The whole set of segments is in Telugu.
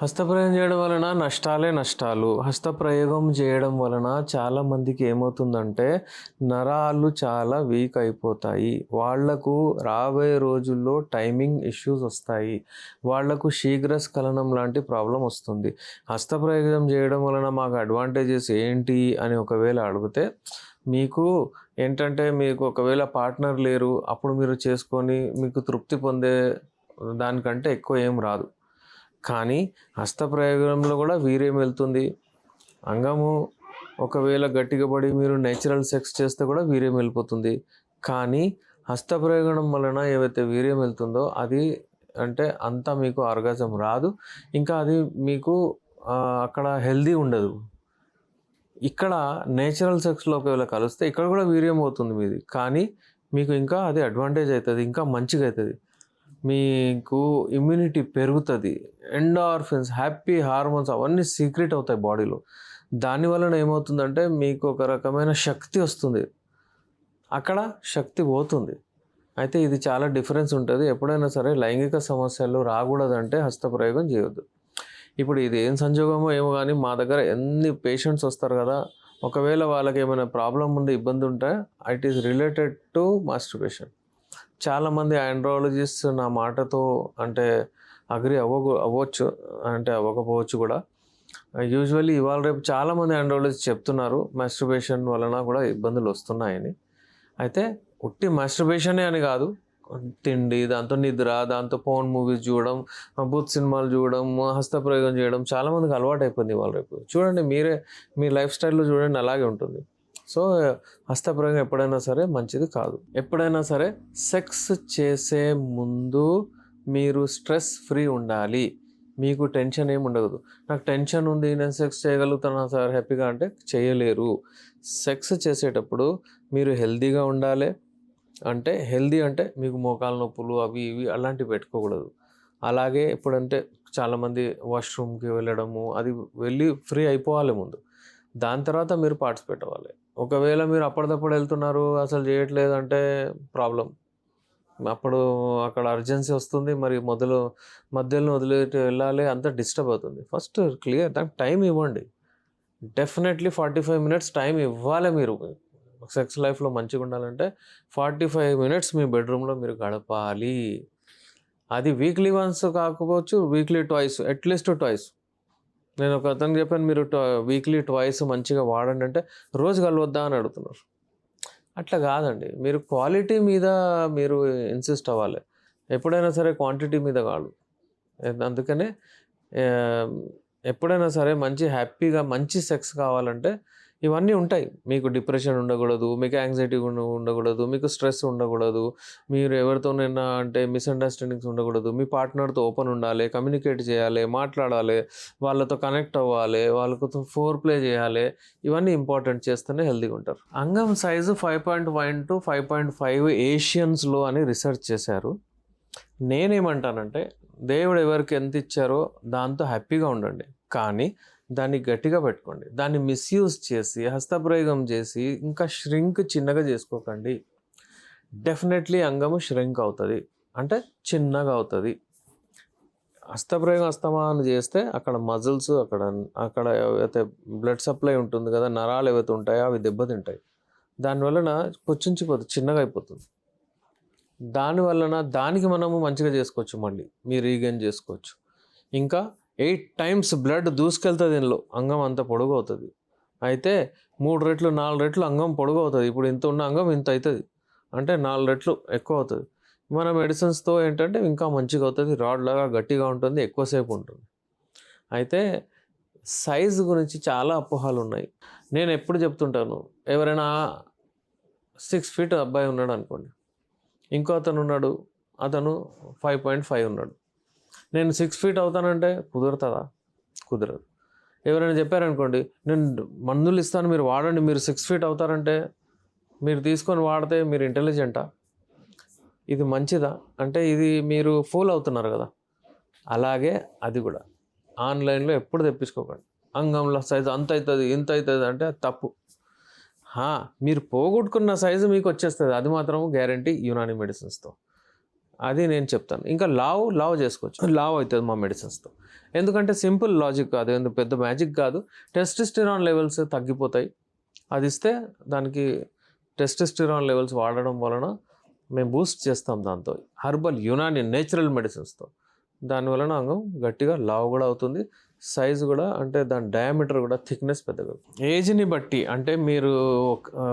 హస్తప్రయోగం చేయడం వలన నష్టాలే నష్టాలు. హస్తప్రయోగం చేయడం వలన చాలామందికి ఏమవుతుందంటే, నరాలు చాలా వీక్ అయిపోతాయి. వాళ్లకు రాబోయే రోజుల్లో టైమింగ్ ఇష్యూస్ వస్తాయి. వాళ్లకు శీఘ్రస్ఖలనం లాంటి ప్రాబ్లమ్ వస్తుంది. హస్తప్రయోగం చేయడం వలన మాకు అడ్వాంటేజెస్ ఏంటి అని ఒకవేళ అడిగితే, మీకు ఏంటంటే, మీకు ఒకవేళ పార్ట్నర్ లేరు, అప్పుడు మీరు చేసుకొని మీకు తృప్తి పొందే దానికంటే ఎక్కువ ఏం రాదు. కానీ హస్తప్రయోగంలో కూడా వీర్యం వెళ్తుంది. అంగము ఒకవేళ గట్టిగా పడి మీరు నేచురల్ సెక్స్ చేస్తే కూడా వీర్యం వెళ్ళిపోతుంది. కానీ హస్తప్రయోగం వలన ఏవైతే వీర్యం వెళ్తుందో అది అంటే అంతా మీకు ఆర్గాజం రాదు. ఇంకా అది మీకు అక్కడ హెల్దీ ఉండదు. ఇక్కడ నేచురల్ సెక్స్లో ఒకవేళ కలిస్తే ఇక్కడ కూడా వీర్యం అవుతుంది మీది. కానీ మీకు ఇంకా అది అడ్వాంటేజ్ అవుతుంది, ఇంకా మంచిగా అవుతుంది. మీకు ఇమ్యూనిటీ పెరుగుతుంది. ఎండార్ఫిన్స్, హ్యాపీ హార్మోన్స్ అవన్నీ సీక్రెట్ అవుతాయి బాడీలో. దానివలన ఏమవుతుందంటే మీకు ఒక రకమైన శక్తి వస్తుంది, అక్కడ శక్తి పోతుంది. అయితే ఇది చాలా డిఫరెన్స్ ఉంటుంది. ఎప్పుడైనా సరే లైంగిక సమస్యలు రాకూడదంటే హస్తప్రయోగం చేయొద్దు. ఇప్పుడు ఇది ఏం సంజోగమో ఏమో కానీ మా దగ్గర ఎన్ని పేషెంట్స్ వస్తారు కదా, ఒకవేళ వాళ్ళకి ఏమైనా ప్రాబ్లం ఉండి ఇబ్బంది ఉంటే it is related to masturbation. చాలామంది ఆండ్రాలజిస్ట్ నా మాటతో అంటే అగ్రి అవ్వచ్చు, అంటే అవ్వకపోవచ్చు కూడా. యూజువల్లీ ఇవాళ రేపు చాలామంది ఆండ్రాలజిస్ట్ చెప్తున్నారు మాస్టర్బేషన్ వలన కూడా ఇబ్బందులు వస్తున్నాయని. అయితే ఉట్టి మాస్టర్బేషనే అని కాదు, తిండి, దాంతో నిద్ర, దాంతో ఫోన్ మూవీస్ చూడడం, బూత్ సినిమాలు చూడడం, హస్తప్రయోగం చేయడం చాలామందికి అలవాటు అయిపోయింది ఇవాళ రేపు. చూడండి మీరే మీ లైఫ్ స్టైల్లో చూడండి అలాగే ఉంటుంది. సో హస్తప్రయోగం ఎప్పుడైనా సరే మంచిది కాదు. ఎప్పుడైనా సరే సెక్స్ చేసే ముందు మీరు స్ట్రెస్ ఫ్రీ ఉండాలి. మీకు టెన్షన్ ఏమి ఉండదు. నాకు టెన్షన్ ఉంది, నేను సెక్స్ చేయగలుగుతాను సార్ హ్యాపీగా అంటే చేయలేరు. సెక్స్ చేసేటప్పుడు మీరు హెల్తీగా ఉండాలి. అంటే హెల్దీ అంటే మీకు మోకాలు నొప్పులు అవి ఇవి అలాంటివి పెట్టుకోకూడదు. అలాగే ఎప్పుడంటే చాలామంది వాష్రూమ్కి వెళ్ళడము అది వెళ్ళి ఫ్రీ అయిపోవాలి ముందు. దాని తర్వాత మీరు పార్టిసిపేట్ అవ్వాలి. ఒకవేళ మీరు అప్పటిదప్పుడు వెళ్తున్నారు అసలు చేయట్లేదు అంటే ప్రాబ్లం. అప్పుడు అక్కడ అర్జెన్సీ వస్తుంది. మరి మధ్యలో వదిలేటి వెళ్ళాలి, అంతా డిస్టర్బ్ అవుతుంది. ఫస్ట్ క్లియర్ దానికి టైం ఇవ్వండి. డెఫినెట్లీ 45 మినిట్స్ టైం ఇవ్వాలి. మీరు సెక్స్ లైఫ్లో మంచిగా ఉండాలంటే 45 మినిట్స్ మీ బెడ్రూమ్లో మీరు గడపాలి. అది వీక్లీ వన్స్ కాకపోవచ్చు, వీక్లీ ట్వైస్, అట్లీస్ట్ ట్వైస్. నేను ఒక అతనికి చెప్పాను, మీరు వీక్లీ ట్వైస్ మంచిగా వాడండి అంటే రోజు కలవద్దా అని అడుగుతున్నారు. అట్లా కాదండి, మీరు క్వాలిటీ మీద మీరు ఇన్సిస్ట్ అవ్వాలి. ఎప్పుడైనా సరే క్వాంటిటీ మీద కాదు. అందుకనే ఎప్పుడైనా సరే మంచి హ్యాపీగా మంచి సెక్స్ కావాలంటే ఇవన్నీ ఉంటాయి. మీకు డిప్రెషన్ ఉండకూడదు, మీకు యాంగ్జైటీ ఉండకూడదు, మీకు స్ట్రెస్ ఉండకూడదు, మీరు ఎవరితోనైనా అంటే మిస్అండర్స్టాండింగ్స్ ఉండకూడదు, మీ పార్ట్నర్తో ఓపెన్ ఉండాలి, కమ్యూనికేట్ చేయాలి, మాట్లాడాలి, వాళ్ళతో కనెక్ట్ అవ్వాలి, వాళ్ళతో ఫోర్ ప్లే చేయాలి. ఇవన్నీ ఇంపార్టెంట్. చేస్తేనే హెల్తీగా ఉంటారు. అంగం సైజు 5.1 to 5.5 ఏషియన్స్లో అని రీసెర్చ్ చేశారు. నేనేమంటానంటే దేవుడు ఎవరికి ఎంత ఇచ్చారో దాంతో హ్యాపీగా ఉండండి, కానీ దాన్ని గట్టిగా పెట్టుకోండి. దాన్ని మిస్యూజ్ చేసి హస్తప్రయోగం చేసి ఇంకా చిన్నగా చేసుకోకండి. డెఫినెట్లీ అంగము ష్రింక్ అవుతుంది, అంటే చిన్నగా అవుతుంది. హస్తప్రయోగం అస్తమానం చేస్తే అక్కడ మజిల్స్ అక్కడ ఏవైతే బ్లడ్ సప్లై ఉంటుంది కదా, నరాలు ఏవైతే ఉంటాయో అవి దెబ్బతింటాయి. దానివలన పుచ్చుంచిపోతుంది, చిన్నగా అయిపోతుంది. దానికి మనము మంచిగా చేసుకోవచ్చు, మళ్ళీ మీరు రీగైన్ చేసుకోవచ్చు. ఇంకా 8 times బ్లడ్ దూసుకెళ్తుంది దీనిలో, అంగం అంత పొడుగు అవుతుంది. అయితే 3 రెట్లు 4 రెట్లు అంగం పొడుగు అవుతుంది. ఇప్పుడు ఇంత ఉన్న అంగం ఇంత అవుతుంది, అంటే 4 రెట్లు ఎక్కువ అవుతుంది. మన మెడిసిన్స్తో ఏంటంటే ఇంకా మంచిగా అవుతుంది, రాడ్ లాగా గట్టిగా ఉంటుంది, ఎక్కువసేపు ఉంటుంది. అయితే సైజు గురించి చాలా అపోహలు ఉన్నాయి. నేను ఎప్పుడు చెప్తుంటాను, ఎవరైనా 6 feet అబ్బాయి ఉన్నాడు అనుకోండి, ఇంకో అతను ఉన్నాడు, అతను 5.5 ఉన్నాడు. నేను 6 feet అవుతానంటే కుదురుతుందా? కుదరదు. ఎవరైనా చెప్పారనుకోండి, నేను మందులు ఇస్తాను మీరు వాడండి, మీరు 6 feet అవుతారంటే మీరు తీసుకొని వాడితే మీరు ఇంటెలిజెంటా? ఇది మంచిదా? అంటే ఇది మీరు ఫూల్ అవుతున్నారు కదా. అలాగే అది కూడా ఆన్లైన్లో ఎప్పుడు తెప్పించుకోకండి. అంగంలో సైజు అంత అవుతుంది ఇంత అవుతుంది అంటే తప్పు. మీరు పోగొట్టుకున్న సైజు మీకు వచ్చేస్తుంది, అది మాత్రం గ్యారంటీ యునాని మెడిసిన్స్తో. అది నేను చెప్తాను. ఇంకా లావ్ చేసుకోవచ్చు. లావ్ అవుతుంది మా మెడిసిన్స్‌తో. ఎందుకంటే సింపుల్ లాజిక్ కాదు. పెద్ద మ్యాజిక్ కాదు. టెస్టోస్టెరాన్ లెవెల్స్ తగ్గిపోతాయి. అది ఇస్తే దానికి టెస్టోస్టెరాన్ లెవెల్స్ వాడడం వలన మేము బూస్ట్ చేస్తాం దాంతో. హెర్బల్ యునాని నేచురల్ మెడిసిన్స్‌తో. దానివలన గట్టిగా లావు కూడా అవుతుంది. సైజు కూడా అంటే దాని డయామీటర్ కూడా థిక్‌నెస్ పెద్దగా. ఏజ్‌ని బట్టి అంటే మీరు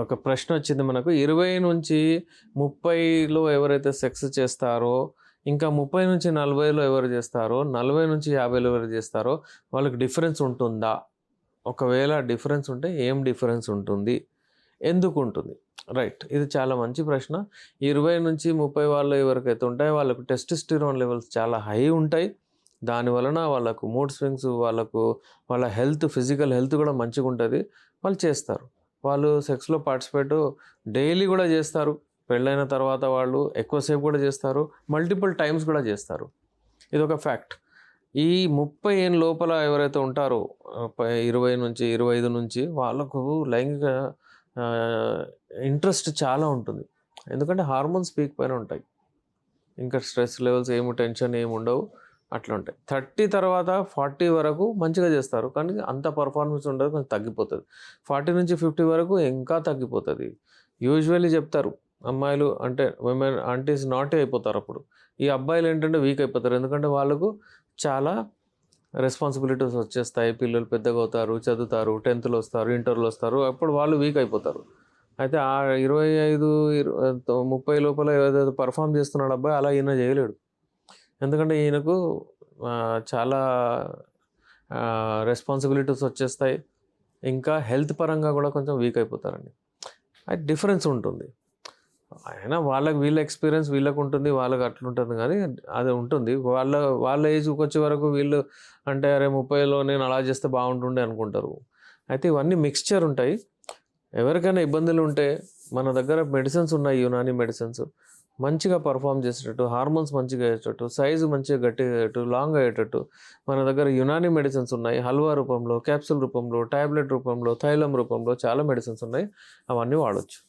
ఒక ప్రశ్న వచ్చింది మనకు 20-30లో ఎవరైతే సెక్స్ చేస్తారో, ఇంకా 30-40లో ఎవరు చేస్తారో, 40-50లో ఎవరు చేస్తారో వాళ్ళకి డిఫరెన్స్ ఉంటుందా? ఒకవేళ డిఫరెన్స్ ఉంటే ఏం డిఫరెన్స్ ఉంటుంది? ఎందుకు ఉంటుంది? రైట్. ఇది చాలా మంచి ప్రశ్న. 20-30 వాళ్ళు ఎవరికైతే ఉంటాయో వాళ్ళకు టెస్టోస్టెరాన్ లెవెల్స్ చాలా హై ఉంటాయి. దాని వలన వాళ్ళకు మూడ్ స్వింగ్స్, వాళ్ళ ఫిజికల్ హెల్త్ కూడా మంచిగుంటది. వాళ్ళు చేస్తారు. వాళ్ళు సెక్స్‌లో పార్టిసిపేట్ డైలీ కూడా చేస్తారు. పెళ్ళైన తర్వాత వాళ్ళు ఎక్కువసేపు కూడా చేస్తారు. మల్టిపుల్ టైమ్స్ కూడా చేస్తారు. ఇదొక ఫ్యాక్ట్. ఈ 30 ఏళ్ళ లోపల ఎవరైతే ఉంటారో 20-25 నుంచి వాళ్ళకు లైంగిక ఇంట్రెస్ట్ చాలా ఉంటుంది. ఎందుకంటే హార్మోన్స్ పీక్ పైన ఉంటాయి. ఇంకా స్ట్రెస్ లెవెల్స్ టెన్షన్ ఏమి ఉండవు. అట్లా ఉంటాయి. 30 తర్వాత 40 వరకు మంచిగా చేస్తారు. కానీ అంత పర్ఫార్మెన్స్ ఉండదు. కొంచెం తగ్గిపోతుంది. 40-50 వరకు ఇంకా తగ్గిపోతుంది. యూజువల్లీ చెప్తారు అమ్మాయిలు అంటే విమెన్ ఆంటీస్ నాటీ అయిపోతారు అప్పుడు. ఈ అబ్బాయిలు ఏంటంటే వీక్ అయిపోతారు. ఎందుకంటే వాళ్ళకు చాలా రెస్పాన్సిబిలిటీస్ వచ్చేస్తాయి. పిల్లలు పెద్దగా అవుతారు, చదువుతారు, 10థ్‌లో వస్తారు, ఇంటర్‌లో వస్తారు. అప్పుడు వాళ్ళు వీక్ అయిపోతారు. అయితే ఆ 25-30 లోపల ఏదైతే పర్ఫార్మ్ చేస్తున్నాడు అబ్బాయి అలా ఈయన చేయలేడు. ఎందుకంటే ఈయనకు చాలా రెస్పాన్సిబిలిటీస్ వచ్చేస్తాయి. ఇంకా హెల్త్ పరంగా కూడా కొంచెం వీక్ అయిపోతారండి. అది డిఫరెన్స్ ఉంటుంది. అయినా వీళ్ళ ఎక్స్పీరియన్స్ వీళ్ళకు ఉంటుంది. వాళ్ళకి అట్లుంటుంది కానీ అది ఉంటుంది. వాళ్ళ ఏజ్‌కి వచ్చే వరకు వీళ్ళు అంటే అరే 30లో నేను అలా చేస్తే బాగుంటుండే అనుకుంటారు. అయితే ఇవన్నీ మిక్స్చర్ ఉంటాయి. ఎవరికైనా ఇబ్బందులు ఉంటే మన దగ్గర మెడిసిన్స్ ఉన్నాయి. యునాని మెడిసిన్స్ మంచిగా పర్ఫామ్ చేసేటట్టు, హార్మోన్స్ మంచిగా అయ్యేటట్టు, సైజు మంచిగా గట్టిగా అయ్యేటట్టు, లాంగ్ అయ్యేటట్టు మన దగ్గర యునాని మెడిసిన్స్ ఉన్నాయి. హల్వా రూపంలో, క్యాప్సూల్ రూపంలో, టాబ్లెట్ రూపంలో, తైలం రూపంలో చాలా మెడిసిన్స్ ఉన్నాయి. అవన్నీ వాడొచ్చు.